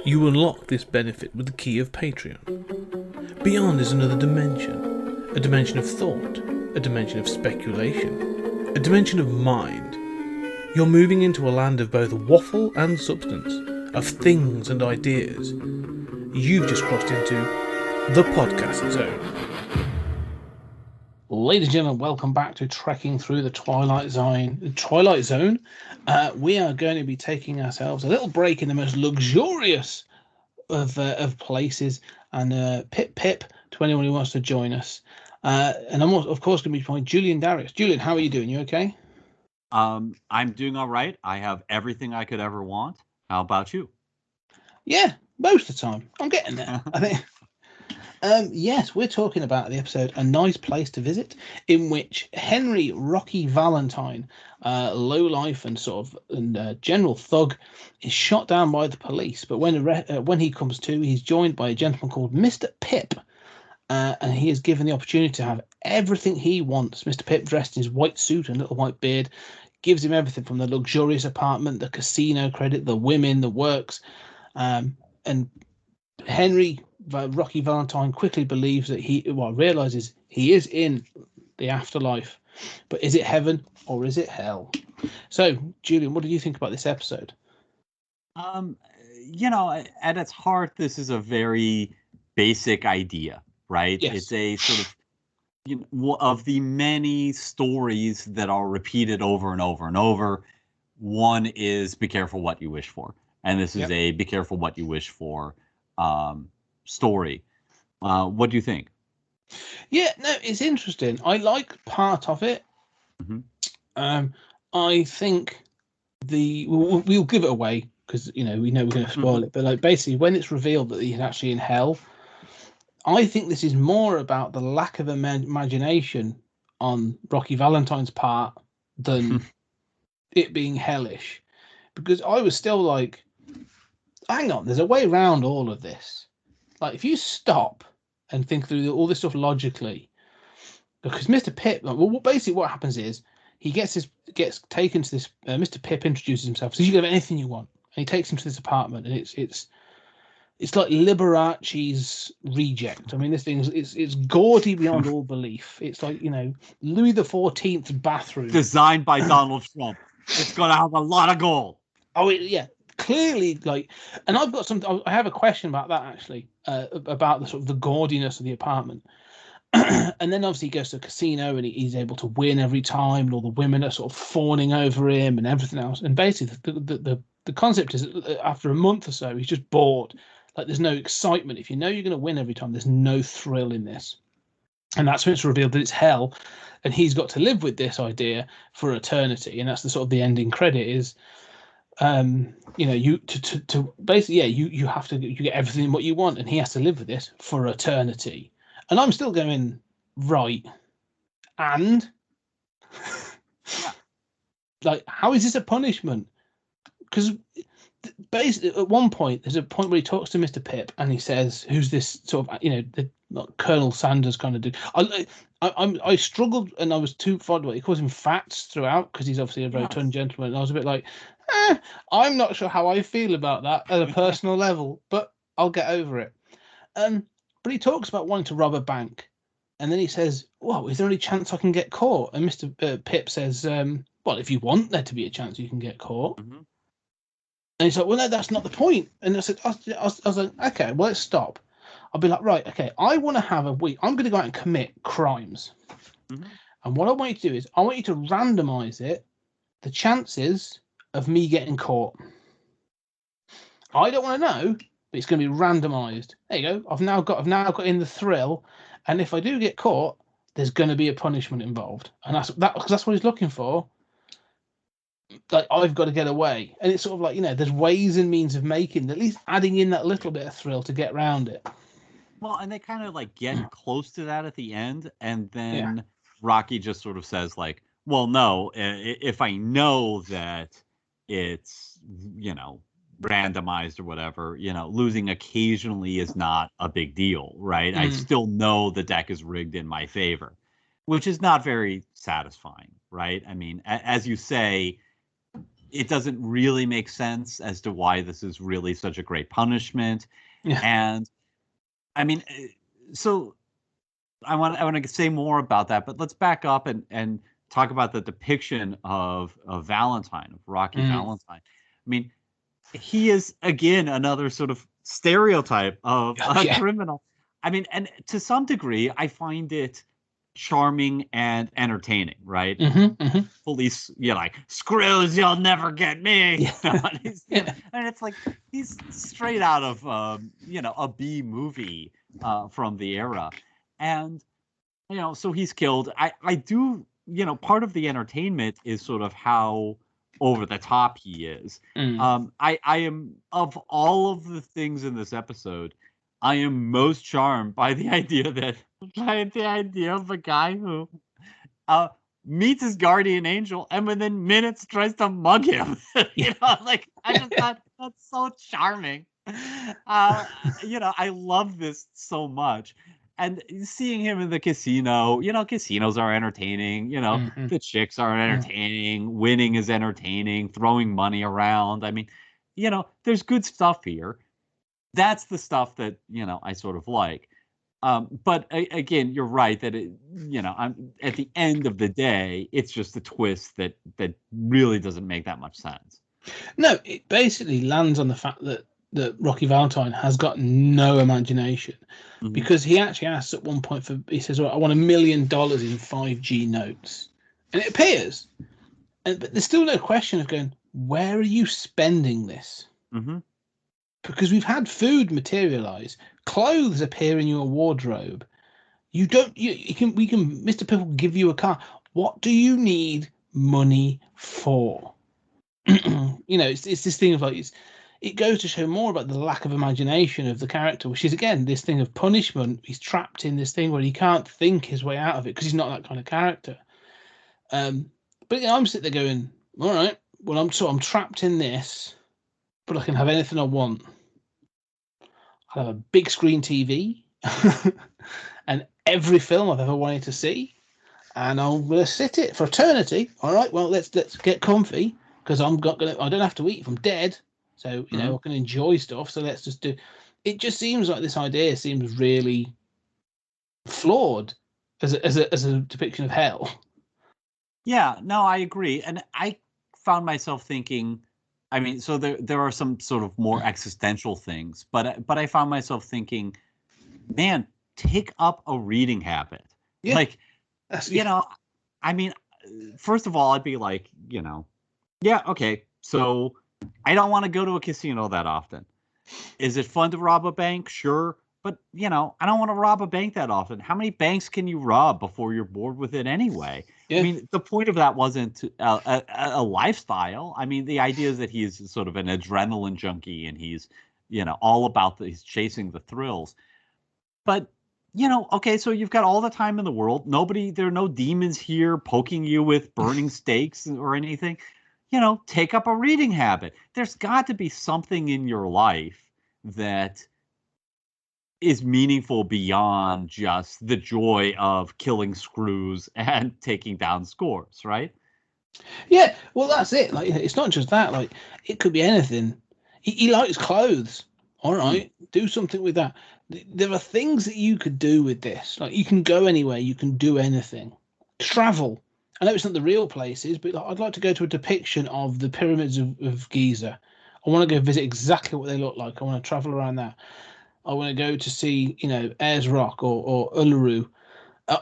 You unlock this benefit with the key of Patreon. Beyond is another dimension. A dimension of thought. A dimension of speculation. A dimension of mind. You're moving into a land of both waffle and substance. Of things and ideas. You've just crossed into the podcast zone. Ladies and gentlemen, welcome back to Trekking Through the Twilight Zone. We are going to be taking ourselves a little break in the most luxurious of places, and pip to anyone who wants to join us. And I'm of course going to be joined Julian Darius. Julian, how are you doing? You okay? I'm doing all right. I have everything I could ever want. How about you? Yeah, most of the time. I'm getting there, I think. Yes, we're talking about the episode A Nice Place to Visit, in which Henry Rocky Valentine, lowlife and general thug, is shot down by the police. But when he comes to, he's joined by a gentleman called Mr. Pip, and he is given the opportunity to have everything he wants. Mr. Pip, dressed in his white suit and little white beard, gives him everything from the luxurious apartment, the casino credit, the women, the works, and Henry Rocky Valentine quickly believes that realizes he is in the afterlife, but is it heaven or is it hell? So, Julian, what do you think about this episode? At its heart, this is a very basic idea, right? Yes. It's a sort of of the many stories that are repeated over and over and over. One is be careful what you wish for, and this is a be careful what you wish for story. What do you think? Yeah, no, it's interesting. I like part of it. Mm-hmm. I think we'll give it away because we know we're going to spoil it. But basically, when it's revealed that he's actually in hell, I think this is more about the lack of imagination on Rocky Valentine's part than it being hellish. Because I was still like, hang on, there's a way around all of this. Like, if you stop and think through all this stuff logically, because Mr. Pip, basically what happens is he gets taken to this. Mr. Pip introduces himself, says you can have anything you want, and he takes him to this apartment, and it's like Liberace's reject. I mean, this thing it's gaudy beyond all belief. It's like Louis XIV's bathroom, designed by Donald Trump. It's gonna have a lot of gold. Oh yeah. Clearly, and I've got I have a question about that actually, about the sort of the gaudiness of the apartment. And then obviously he goes to a casino and he's able to win every time, and all the women are sort of fawning over him and everything else. And basically, the concept is after a month or so, he's just bored. Like, there's no excitement. If you know you're going to win every time, there's no thrill in this. And that's when it's revealed that it's hell, and he's got to live with this idea for eternity. And that's the sort of the ending credit is. You basically, you have to get everything what you want, and he has to live with this for eternity. And I'm still going right, and like, how is this a punishment? Because basically, at one point, there's a point where he talks to Mr. Pip, and he says, "Who's this sort of Colonel Sanders kind of dude?" I struggled, and I was too fond of it. He calls him Fats throughout because he's obviously a very ton gentleman. And I was a bit like, I'm not sure how I feel about that at a personal level, but I'll get over it. But he talks about wanting to rob a bank, and then he says, "Well, is there any chance I can get caught?" And Mr. Pip says, "Well, if you want there to be a chance you can get caught." Mm-hmm. And he's like, "Well, no, that's not the point." And I was like, "Okay, well, let's stop." I'll be like, "Right, okay, I want to have a week. I'm going to go out and commit crimes." Mm-hmm. And what I want you to do is I want you to randomize it, the chances of me getting caught. I don't want to know, but it's going to be randomized. There you go. I've now got in the thrill, and if I do get caught, there's going to be a punishment involved, and that's what he's looking for. Like, I've got to get away, and it's sort of like there's ways and means of making, at least adding in that little bit of thrill to get around it. Well, and they kind of get close to that at the end, and then Rocky just sort of says like, "Well, no, if I know that it's randomized or whatever, losing occasionally is not a big deal, right? I still know the deck is rigged in my favor," which is not very satisfying, right? I mean, as you say, it doesn't really make sense as to why this is really such a great punishment. Yeah. And I mean, so I want to say more about that, but let's back up and talk about the depiction of Valentine, of Rocky Valentine. I mean, he is again another sort of stereotype of a criminal. I mean, and to some degree, I find it charming and entertaining, right? Police, like, screws, you'll never get me. And it's like he's straight out of a B movie from the era. And so he's killed. I do, part of the entertainment is sort of how over the top he is. I am, of all of the things in this episode, I am most charmed by the idea of a guy who meets his guardian angel and within minutes tries to mug him. I just thought that's so charming. I love this so much. And seeing him in the casino, casinos are entertaining. The chicks are entertaining. Winning is entertaining. Throwing money around. I mean, there's good stuff here. That's the stuff that, I sort of like. But again, you're right that I'm at the end of the day, it's just a twist that really doesn't make that much sense. No, it basically lands on the fact that Rocky Valentine has got no imagination, because he actually asks at one point he says, well, I want $1 million in 5G notes, and it appears, but there's still no question of going, where are you spending this? Because we've had food materialize, clothes appear in your wardrobe. We can Mr. Pip will give you a car. What do you need money for? It's this thing of like, it goes to show more about the lack of imagination of the character, which is again this thing of punishment. He's trapped in this thing where he can't think his way out of it because he's not that kind of character. But I'm sitting there going, all right, well, I'm trapped in this, but I can have anything I want. I'll have a big screen TV and every film I've ever wanted to see, and I'm gonna sit it for eternity. All right, well, let's get comfy because I don't have to eat if I'm dead. So, I can enjoy stuff. So let's just do. It just seems like this idea seems really flawed as a depiction of hell. Yeah, no, I agree, and I found myself thinking. I mean, so there are some sort of more existential things, but I found myself thinking, man, take up a reading habit. Yeah. Like, I mean, first of all, I'd be like, yeah, okay, so I don't want to go to a casino that often. Is it fun to rob a bank? Sure. But, I don't want to rob a bank that often. How many banks can you rob before you're bored with it anyway? Yeah. I mean, the point of that wasn't a lifestyle. I mean, the idea is that he's sort of an adrenaline junkie and he's, all about he's chasing the thrills. But, okay, so you've got all the time in the world. There are no demons here poking you with burning stakes or anything. Take up a reading habit. There's got to be something in your life that is meaningful beyond just the joy of killing screws and taking down scores, right? Yeah, well, that's it. Like, it's not just that. Like, it could be anything. He likes clothes. All right, do something with that. There are things that you could do with this. Like, you can go anywhere. You can do anything. Travel. I know it's not the real places, but I'd like to go to a depiction of the pyramids of Giza. I want to go visit exactly what they look like. I want to travel around that. I want to go to see, Ayers Rock or Uluru.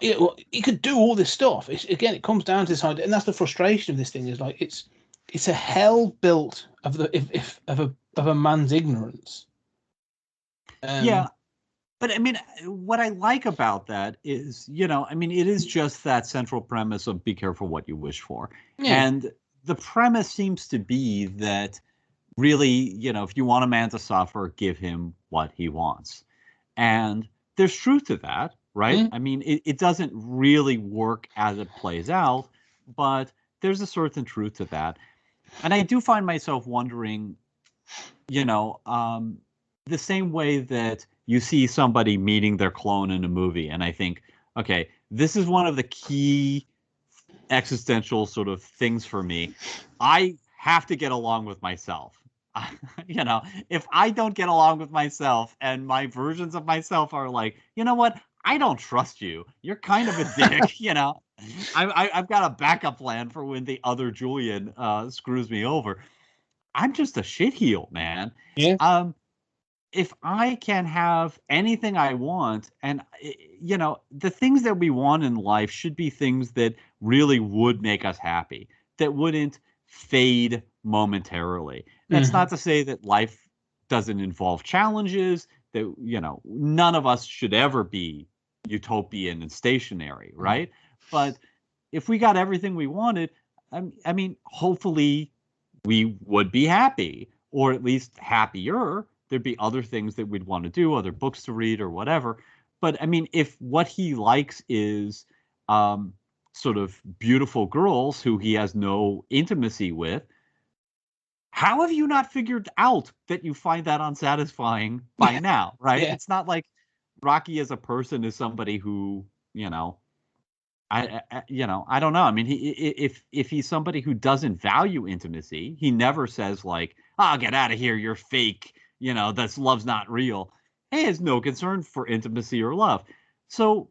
You could do all this stuff. It comes down to this idea, and that's the frustration of this thing. Is like it's a hell built of a man's ignorance. Yeah, but I mean, what I like about that is, I mean, it is just that central premise of be careful what you wish for, and the premise seems to be that. Really, if you want a man to suffer, give him what he wants. And there's truth to that, right? I mean, it doesn't really work as it plays out, but there's a certain truth to that. And I do find myself wondering, the same way that you see somebody meeting their clone in a movie, and I think, okay, this is one of the key existential sort of things for me. I have to get along with myself. You know, if I don't get along with myself and my versions of myself are like, you know what? I don't trust you. You're kind of a dick, you know. I've got a backup plan for when the other Julian screws me over. I'm just a shitheel, man. Yeah. If I can have anything I want, and you know, the things that we want in life should be things that really would make us happy, that wouldn't fade momentarily. That's not to say that life doesn't involve challenges, that, you know, none of us should ever be utopian and stationary, right? But if we got everything we wanted, I mean, hopefully we would be happy, or at least happier. There'd be other things that we'd want to do, other books to read or whatever. But I mean, if what he likes is sort of beautiful girls who he has no intimacy with, how have you not figured out that you find that unsatisfying by now, right? Yeah. It's not like Rocky as a person is somebody who, you know, I you know, I don't know. I mean, if he's somebody who doesn't value intimacy, he never says like, "Oh, get out of here, you're fake." You know, that's love's not real. He has no concern for intimacy or love. So,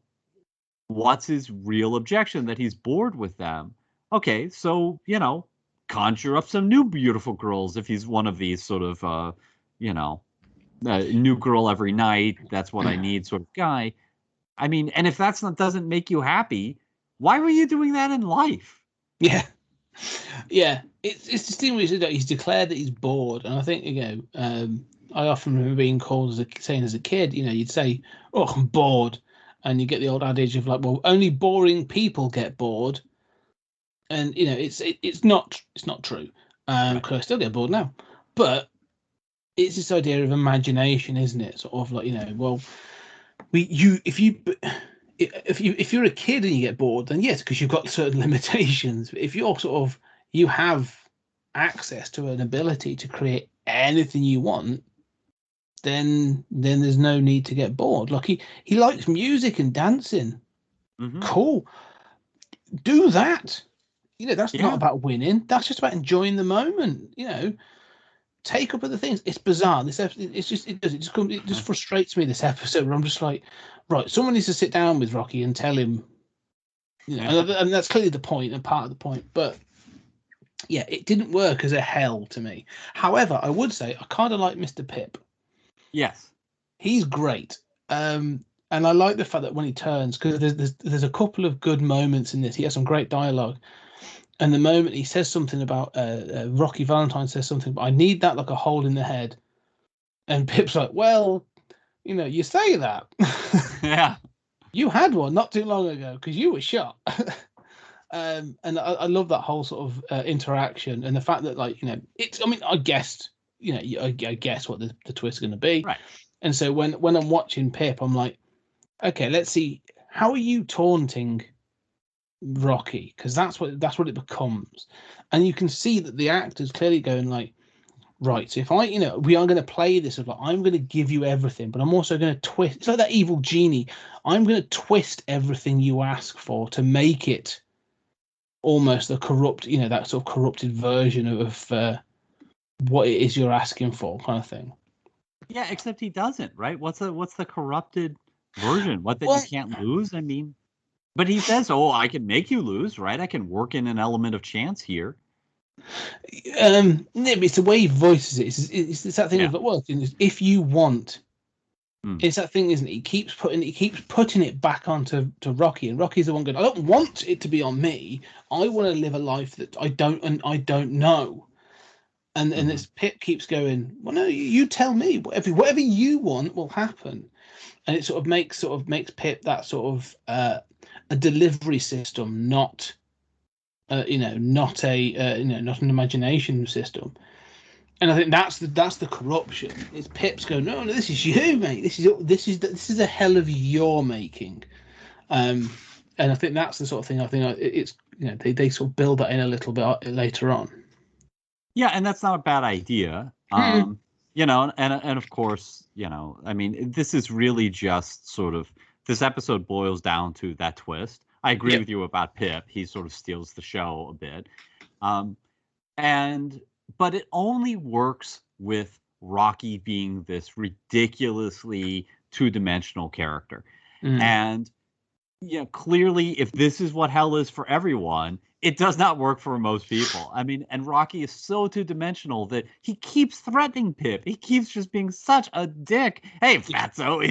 what's his real objection? That he's bored with them. Okay, so, you know, conjure up some new beautiful girls if he's one of these sort of you know, new girl every night. That's what I need sort of guy. I mean, and if that's not doesn't make you happy, why were you doing that in life? Yeah. Yeah. It's distinguished that he's declared that he's bored. And I think, I often remember being called saying as a kid, you'd say, "Oh, I'm bored." And you get the old adage of like, well, only boring people get bored. And it's not true. Right. Because I still get bored now. But it's this idea of imagination, isn't it? Sort of like, well, if you're a kid and you get bored, then yes, because you've got certain limitations. But if you're you have access to an ability to create anything you want, then there's no need to get bored. Like he likes music and dancing. Mm-hmm. Cool. Do that. That's Yeah. not about winning. That's just about enjoying the moment. Take up other things. It's bizarre. This episode, it just frustrates me. This episode where I'm just like, right, someone needs to sit down with Rocky and tell him, and that's clearly the point and part of the point. But yeah, it didn't work as a hell to me. However, I would say I kind of like Mr. Pip. Yes, He's great. And I like the fact that when he turns, because there's a couple of good moments in this. He has some great dialogue. And the moment he says something about Rocky Valentine says something, but I need that like a hole in the head. And Pip's like, well, you say that. yeah, You had one not too long ago because you were shot. And I love that whole sort of interaction and the fact that, like, it's. I mean, I guessed, I guess what the twist is going to be. right. And so when I'm watching Pip, I'm like, okay, let's see, how are you taunting Rocky? Because that's what it becomes. And you can see that the actor's clearly going like, right, so if we are going to play this of like, I'm going to give you everything, but I'm also going to twist. It's like that evil genie. I'm going to twist everything you ask for to make it almost a corrupt, that sort of corrupted version of what it is you're asking for, kind of thing. Yeah, except he doesn't, right? What's the corrupted version? What, that you can't lose? I mean, but he says, "Oh, I can make you lose, right? I can work in an element of chance here." It's the way he voices it. It's that thing of like, well, if you want, it's that thing, isn't it? He keeps putting it back onto Rocky, and Rocky's the one going, I don't want it to be on me. I want to live a life that I don't know. And this Pip keeps going, well, no, you tell me. Whatever you want will happen. And it sort of makes Pip that sort of a delivery system, not not an imagination system. And I think that's the corruption. It's Pip's going, no, this is you, mate. This is a hell of your making. And I think that's the sort of thing. I think it's they sort of build that in a little bit later on. Yeah, and that's not a bad idea. And of course, I mean, this is really just sort of, this episode boils down to that twist. I agree with you about Pip. He sort of steals the show a bit. But it only works with Rocky being this ridiculously two-dimensional character. And clearly, if this is what hell is for everyone, it does not work for most people. I mean, and Rocky is so two-dimensional that he keeps threatening Pip. He keeps just being such a dick. Hey, fatso,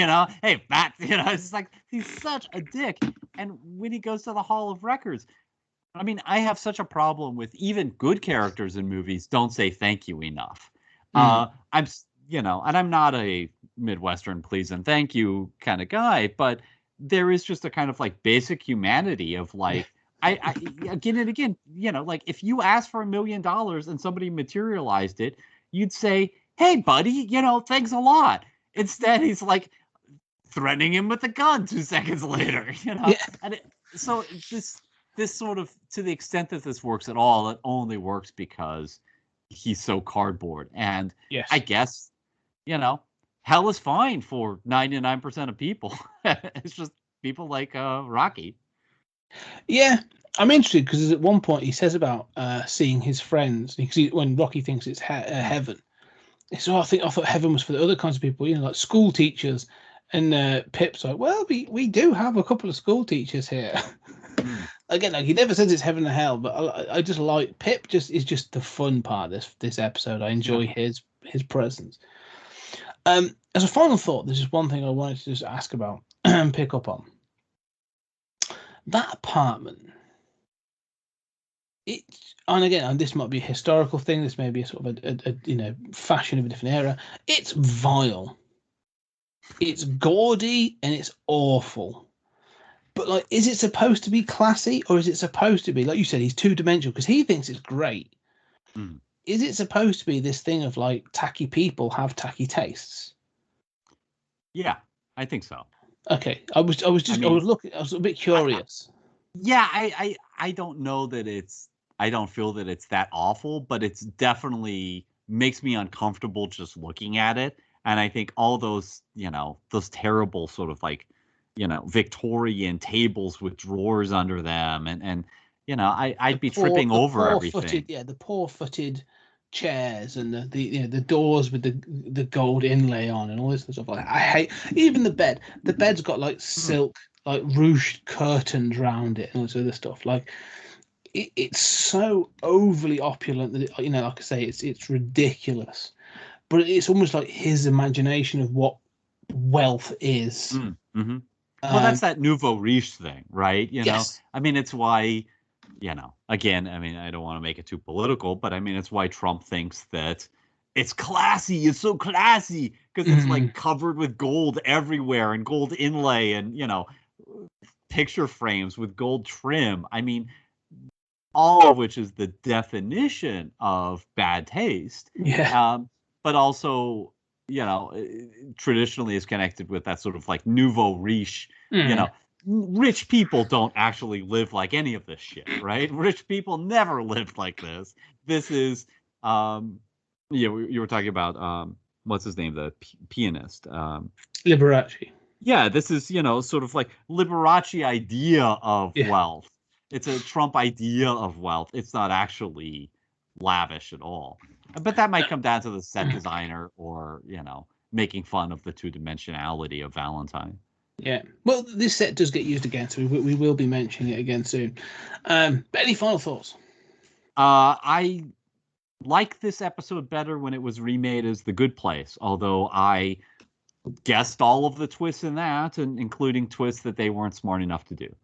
hey, fat, it's like he's such a dick. And when he goes to the Hall of Records, I mean, I have such a problem with even good characters in movies don't say thank you enough. And I'm not a Midwestern please and thank you kind of guy, but there is just a kind of like basic humanity of like, I again and again, like if you asked for $1 million and somebody materialized it, you'd say, hey, buddy, thanks a lot. Instead, he's like threatening him with a gun 2 seconds later, And so this sort of, to the extent that this works at all, it only works because he's so cardboard. And I guess, hell is fine for 99% of people. It's just people like Rocky. Yeah, I'm interested because at one point he says about seeing his friends, because when Rocky thinks it's heaven, he says, I thought heaven was for the other kinds of people, like school teachers. And Pip's like, well, we do have a couple of school teachers here. Again, like he never says it's heaven or hell, but I just like Pip. Is just the fun part of this episode. I enjoy his presence. As a final thought, there's just one thing I wanted to just ask about and pick up on. That apartment. And this might be a historical thing. This may be a sort of a fashion of a different era. It's vile. It's gaudy and it's awful. But like, is it supposed to be classy, or is it supposed to be, like you said, he's two-dimensional because he thinks it's great? Is it supposed to be this thing of like tacky people have tacky tastes? Yeah, I think so. Okay, I was a bit curious. I don't know that I don't feel that it's that awful, but it's definitely makes me uncomfortable just looking at it. And I think all those, those terrible sort of like, Victorian tables with drawers under them. And I'd be tripping over everything. The poor-footed chairs and the doors with the gold inlay on and all this stuff. Like, I hate even the bed. The bed's got like silk, like ruched curtains around it and all this other stuff. Like it's so overly opulent that like I say, it's ridiculous. But it's almost like his imagination of what wealth is. Well, that's that nouveau riche thing, right? Yes. I mean, it's why, again, I mean, I don't want to make it too political, but I mean, it's why Trump thinks that it's classy. It's so classy because it's like covered with gold everywhere and gold inlay and, picture frames with gold trim. I mean, all of which is the definition of bad taste. Yeah. But also, traditionally is connected with that sort of like nouveau riche, rich people don't actually live like any of this shit, right? Rich people never lived like this. This is, you were talking about, what's his name? The pianist. Liberace. Yeah, this is, sort of like Liberace idea of wealth. It's a Trump idea of wealth. It's not actually lavish at all. But that might come down to the set designer or, making fun of the two-dimensionality of Valentine. Yeah. Well, this set does get used again, so we will be mentioning it again soon. But any final thoughts? I like this episode better when it was remade as The Good Place, although I guessed all of the twists in that, and including twists that they weren't smart enough to do.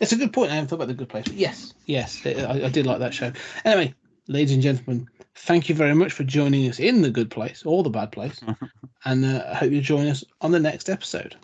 It's a good point. I haven't thought about The Good Place. But yes, I did like that show. Anyway, ladies and gentlemen, thank you very much for joining us in The Good Place or The Bad Place. And I hope you join us on the next episode.